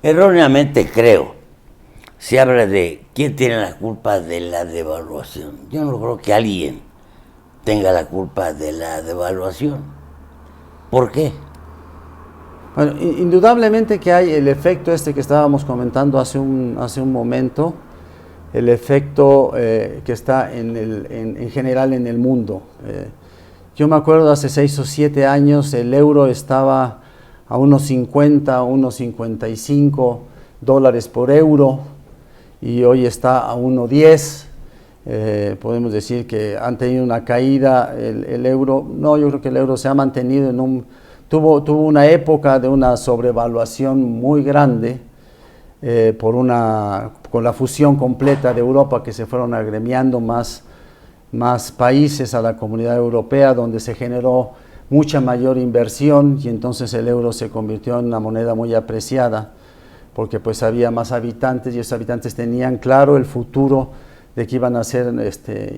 Erróneamente creo, se habla de quién tiene la culpa de la devaluación. Yo no creo que alguien tenga la culpa de la devaluación. ¿Por qué? Bueno, indudablemente que hay el efecto que estábamos comentando hace un momento, el efecto que está en general en el mundo. Yo me acuerdo hace 6 o 7 años el euro estaba a unos 50, unos 55 dólares por euro y hoy está a 1.10. Podemos decir que han tenido una caída el euro. No, yo creo que el euro se ha mantenido tuvo una época de una sobrevaluación muy grande con la fusión completa de Europa, que se fueron agremiando más países a la comunidad europea, donde se generó mucha mayor inversión y entonces el euro se convirtió en una moneda muy apreciada porque pues había más habitantes y esos habitantes tenían claro el futuro de que iban a hacer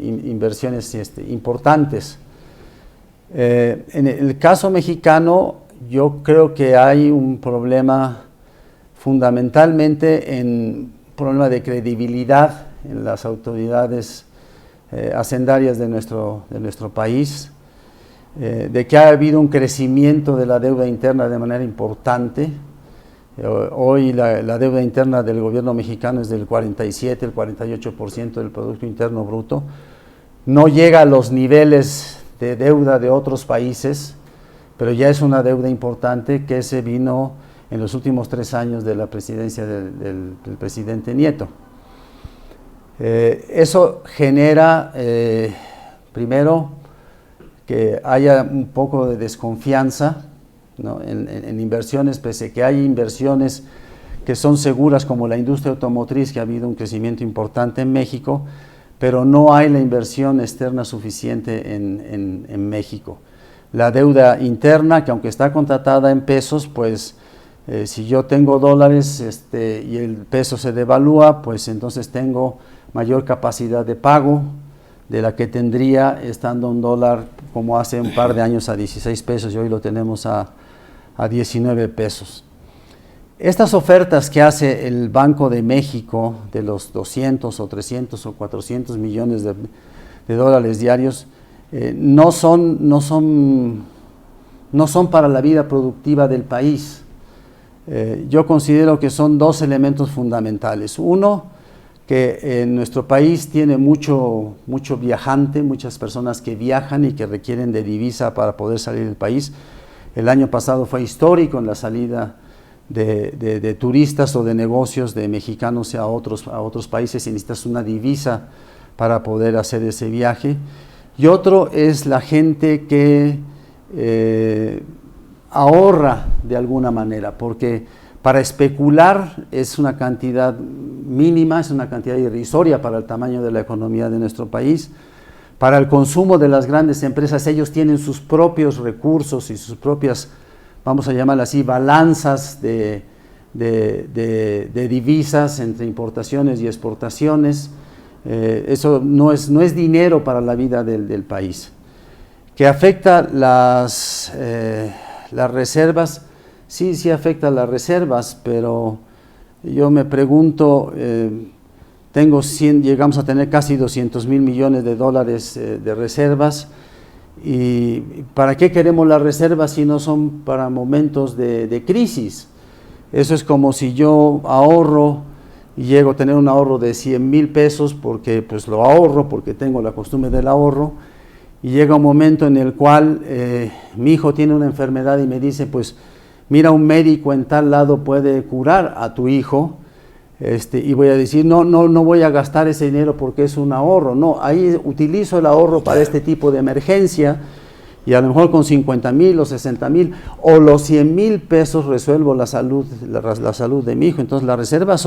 inversiones importantes. En el caso mexicano, yo creo que hay un problema fundamentalmente un problema de credibilidad en las autoridades hacendarias de nuestro país, de que ha habido un crecimiento de la deuda interna de manera importante. Hoy la deuda interna del gobierno mexicano es del 47, el 48% del Producto Interno Bruto. No llega a los niveles de deuda de otros países, pero ya es una deuda importante que se vino en los últimos 3 años de la presidencia del presidente Nieto. Eso genera, primero, que haya un poco de desconfianza, ¿no? en inversiones, pese a que hay inversiones que son seguras como la industria automotriz, que ha habido un crecimiento importante en México, pero no hay la inversión externa suficiente en México. La deuda interna, que aunque está contratada en pesos, pues si yo tengo dólares y el peso se devalúa, pues entonces tengo mayor capacidad de pago de la que tendría estando un dólar como hace un par de años a 16 pesos y hoy lo tenemos a 19 pesos. Estas ofertas que hace el Banco de México de los 200 o 300 o 400 millones de dólares diarios no son para la vida productiva del país. Yo considero que son 2 elementos fundamentales. Uno, que en nuestro país tiene mucho viajante, muchas personas que viajan y que requieren de divisa para poder salir del país. El año pasado fue histórico en la salida de turistas o de negocios de mexicanos a otros países y necesitas una divisa para poder hacer ese viaje. Y otro es la gente que ahorra de alguna manera, porque para especular es una cantidad mínima, es una cantidad irrisoria para el tamaño de la economía de nuestro país. Para el consumo de las grandes empresas, ellos tienen sus propios recursos y sus propias, vamos a llamarlas así, balanzas de divisas entre importaciones y exportaciones. Eso no es dinero para la vida del país. ¿Que afecta las reservas? Sí afecta las reservas, pero yo me pregunto, llegamos a tener casi 200,000 millones de dólares de reservas, y ¿para qué queremos las reservas si no son para momentos de crisis? Eso es como si yo ahorro y llego a tener un ahorro de 100,000 pesos porque pues lo ahorro, porque tengo la costumbre del ahorro, y llega un momento en el cual mi hijo tiene una enfermedad y me dice, pues mira, un médico en tal lado puede curar a tu hijo, y voy a decir, no voy a gastar ese dinero porque es un ahorro. No, ahí utilizo el ahorro para este tipo de emergencia, y a lo mejor con 50,000 o 60,000 o los 100,000 pesos resuelvo la salud de mi hijo. Entonces las reservas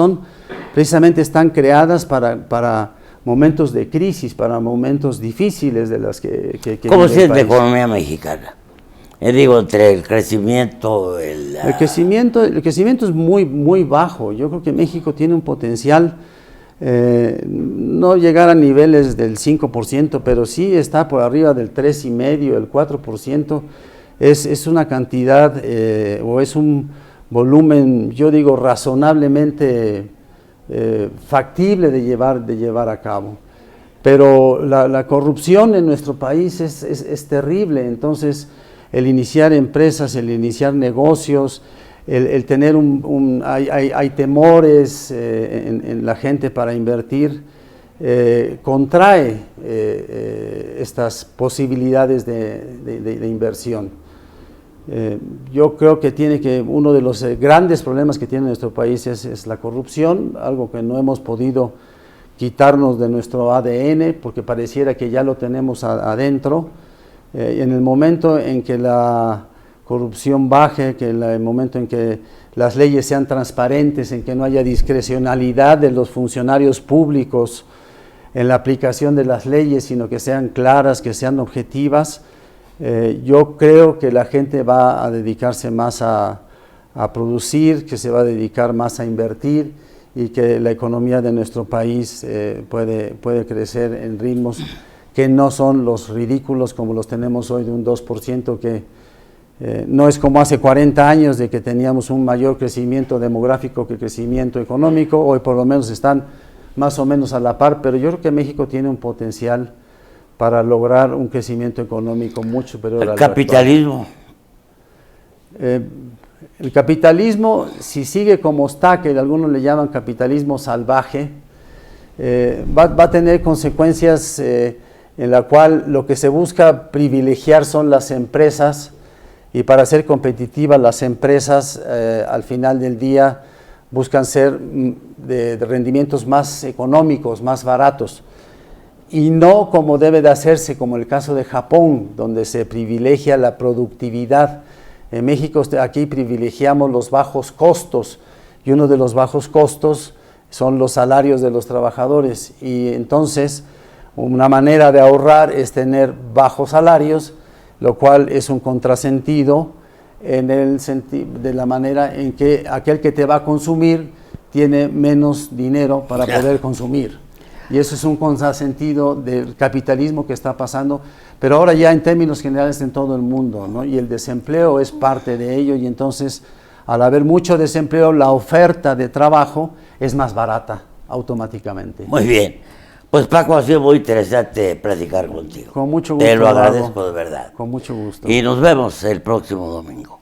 están creadas para momentos de crisis, para momentos difíciles de las que ¿Cómo siente la economía mexicana? Digo, entre el crecimiento... El crecimiento es muy bajo. Yo creo que México tiene un potencial, no llegar a niveles del 5%, pero sí está por arriba del 3,5%, el 4%. Es una cantidad, o es un volumen, yo digo, razonablemente factible de llevar a cabo. Pero la corrupción en nuestro país es terrible. Entonces, el iniciar empresas, el iniciar negocios, el tener hay temores en la gente para invertir, contrae estas posibilidades de inversión. Yo creo que uno de los grandes problemas que tiene nuestro país es la corrupción, algo que no hemos podido quitarnos de nuestro ADN, porque pareciera que ya lo tenemos adentro. En el momento en que la corrupción baje, el momento en que las leyes sean transparentes, en que no haya discrecionalidad de los funcionarios públicos en la aplicación de las leyes, sino que sean claras, que sean objetivas, yo creo que la gente va a dedicarse más a producir, que se va a dedicar más a invertir, y que la economía de nuestro país puede crecer en ritmos que no son los ridículos como los tenemos hoy, de un 2%, que no es como hace 40 años de que teníamos un mayor crecimiento demográfico que crecimiento económico. Hoy por lo menos están más o menos a la par, pero yo creo que México tiene un potencial para lograr un crecimiento económico mucho superior al capitalismo. El capitalismo, si sigue como está, que algunos le llaman capitalismo salvaje, va a tener consecuencias en la cual lo que se busca privilegiar son las empresas, y para ser competitivas las empresas al final del día buscan ser de rendimientos más económicos, más baratos, y no como debe de hacerse, como el caso de Japón, donde se privilegia la productividad. En México aquí privilegiamos los bajos costos, y uno de los bajos costos son los salarios de los trabajadores, y entonces una manera de ahorrar es tener bajos salarios, lo cual es un contrasentido de la manera en que aquel que te va a consumir tiene menos dinero para poder consumir. Y eso es un contrasentido del capitalismo que está pasando, pero ahora ya en términos generales en todo el mundo, ¿no? Y el desempleo es parte de ello, y entonces al haber mucho desempleo, la oferta de trabajo es más barata automáticamente. Muy bien. Pues Paco, ha sido muy interesante platicar contigo. Con mucho gusto. Te lo agradezco de verdad. Con mucho gusto. Y nos vemos el próximo domingo.